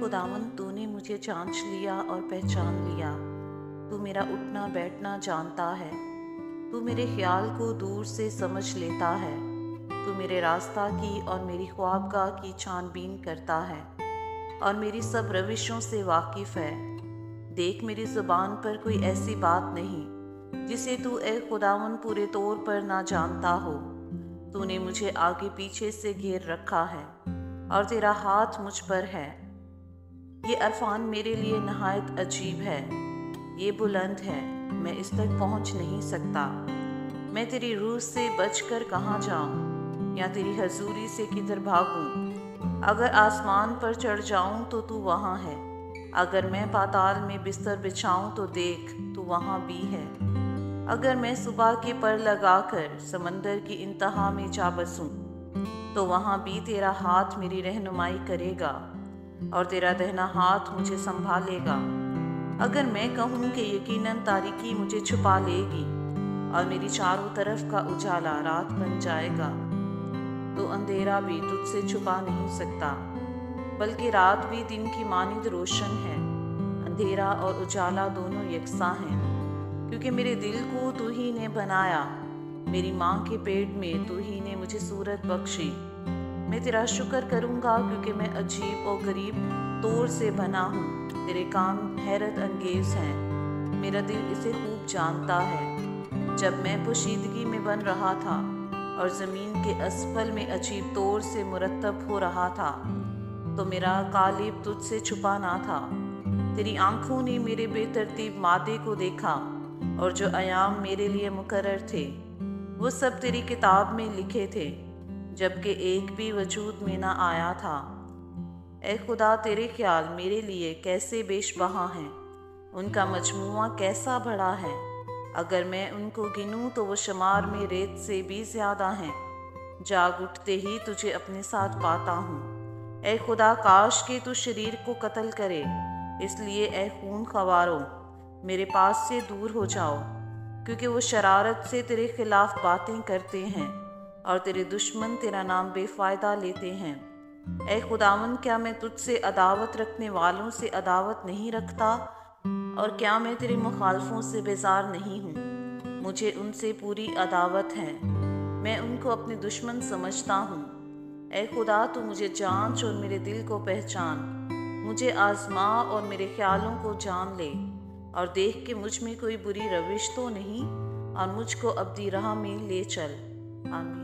خداوند، تو نے مجھے جانچ لیا اور پہچان لیا۔ تو میرا اٹھنا بیٹھنا جانتا ہے۔ تو میرے خیال کو دور سے سمجھ لیتا ہے۔ تو میرے راستہ کی اور میری خوابگاہ کی چھان بین کرتا ہے اور میری سب روشوں سے واقف ہے۔ دیکھ، میری زبان پر کوئی ایسی بات نہیں جسے تو اے خداوند پورے طور پر نہ جانتا ہو۔ تو نے مجھے آگے پیچھے سے گھیر رکھا ہے اور تیرا ہاتھ مجھ پر ہے۔ یہ عرفان میرے لیے نہایت عجیب ہے، یہ بلند ہے، میں اس تک پہنچ نہیں سکتا۔ میں تیری روح سے بچ کر کہاں جاؤں یا تیری حضوری سے کدھر بھاگوں؟ اگر آسمان پر چڑھ جاؤں تو تو وہاں ہے، اگر میں پاتال میں بستر بچھاؤں تو دیکھ تو وہاں بھی ہے۔ اگر میں صبح کے پر لگا کر سمندر کی انتہا میں جا بسوں تو وہاں بھی تیرا ہاتھ میری رہنمائی کرے گا اور تیرا دہنا ہاتھ مجھے سنبھالے گا۔ اگر میں کہوں کہ یقیناً تاریکی مجھے چھپا لے گی اور میری چاروں طرف کا اجالا رات بن جائے گا، تو اندھیرا بھی تجھ سے چھپا نہیں سکتا، بلکہ رات بھی دن کی مانند روشن ہے۔ اندھیرا اور اجالا دونوں یکساں ہیں، کیونکہ میرے دل کو تو ہی نے بنایا، میری ماں کے پیٹ میں تو ہی نے مجھے صورت بخشی۔ میں تیرا شکر کروں گا کیونکہ میں عجیب و غریب طور سے بنا ہوں، تیرے کام حیرت انگیز ہیں، میرا دل اسے خوب جانتا ہے۔ جب میں پوشیدگی میں بن رہا تھا اور زمین کے اسفل میں عجیب طور سے مرتب ہو رہا تھا، تو میرا قالب تجھ سے چھپا نہ تھا۔ تیری آنکھوں نے میرے بے ترتیب مادے کو دیکھا، اور جو ایام میرے لیے مقرر تھے وہ سب تیری کتاب میں لکھے تھے، جبکہ ایک بھی وجود میں نہ آیا تھا۔ اے خدا، تیرے خیال میرے لیے کیسے بیش بہا ہیں، ان کا مجموعہ کیسا بڑا ہے۔ اگر میں ان کو گنوں تو وہ شمار میں ریت سے بھی زیادہ ہیں۔ جاگ اٹھتے ہی تجھے اپنے ساتھ پاتا ہوں۔ اے خدا، کاش کہ تو شریر کو قتل کرے، اس لیے اے خون خوارو میرے پاس سے دور ہو جاؤ، کیونکہ وہ شرارت سے تیرے خلاف باتیں کرتے ہیں اور تیرے دشمن تیرا نام بے فائدہ لیتے ہیں۔ اے خداوند، کیا میں تجھ سے عداوت رکھنے والوں سے عداوت نہیں رکھتا، اور کیا میں تیرے مخالفوں سے بیزار نہیں ہوں؟ مجھے ان سے پوری عداوت ہے، میں ان کو اپنے دشمن سمجھتا ہوں۔ اے خدا، تو مجھے جانچ اور میرے دل کو پہچان، مجھے آزما اور میرے خیالوں کو جان لے، اور دیکھ کہ مجھ میں کوئی بری روش تو نہیں، اور مجھ کو ابدی راہ میں لے چل۔ آمین۔